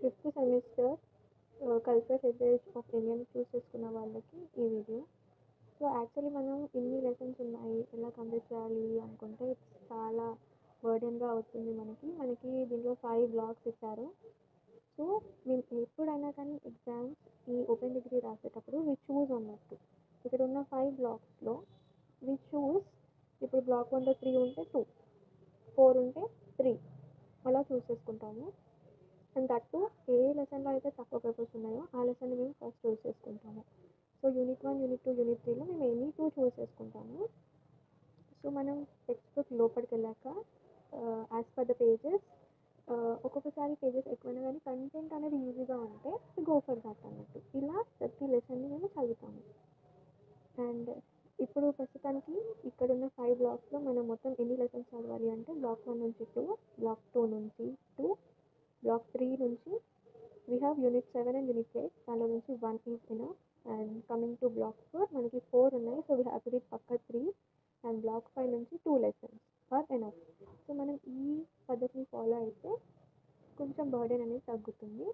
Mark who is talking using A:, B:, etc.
A: Fifth semester cultural heritage of Indian choose చేసుకున్న వాళ్ళకి ఈ వీడియో. సో యాక్చువల్లీ మనం ఇన్ని లెసన్స్ ఉన్నాయి ఎలా కంప్లీట్ చేయాలి అనుకుంటే చాలా బర్డెన్గా అవుతుంది మనకి దీంట్లో 5 బ్లాక్స్ ఇచ్చారు. సో మేము ఎప్పుడైనా కానీ ఎగ్జామ్స్ ఈ ఓపెన్ డిగ్రీ రాసేటప్పుడు వి చూస్ అన్నట్టు ఇక్కడ ఉన్న 5 బ్లాక్స్లో వి చూస్. ఇప్పుడు బ్లాక్ 1లో 3 ఉంటే 2, 4 ఉంటే 3 అలా చూస్ చేసుకుంటాము. అండ్ దట్టు ఏ లెసన్లో అయితే తక్కువ పేపర్స్ ఉన్నాయో ఆ లెసన్ని మేము ఫస్ట్ చూస్ చేసుకుంటాము. సో యూనిట్ 1, యూనిట్ 2, యూనిట్ 3లో మేము ఎనీ 2 చూస్ చేసుకుంటాము. సో మనం టెక్స్ట్ బుక్ లోపలికి వెళ్ళాక యాజ్ పర్ ద పేజెస్ ఒక్కొక్కసారి పేజెస్ ఎక్కువైనా కానీ కంటెంట్ అనేది ఈజీగా ఉంటే గో ఫర్ దాట్ అన్నట్టు ఇలా ప్రతి లెసన్ని మేము చదువుతాము. అండ్ ఇప్పుడు ప్రస్తుతానికి ఇక్కడున్న 5 బ్లాక్స్లో మనం మొత్తం ఎన్ని లెసన్స్ చదవాలి అంటే బ్లాక్ 1 నుంచి 2, బ్లాక్ 2 నుంచి 2, బ్లాక్ 3 నుంచి we have unit 7 and unit 8, దానిలో నుంచి 1 is enough. And coming to block 4 మనకి 4 ఉన్నాయి, so we have to read పక్క 3. అండ్ బ్లాక్ 5 నుంచి 2 లెసన్స్ ఆర్ ఎనఫ్. సో మనం ఈ పద్ధతిని ఫాలో అయితే కొంచెం బర్డెన్ అనేది తగ్గుతుంది.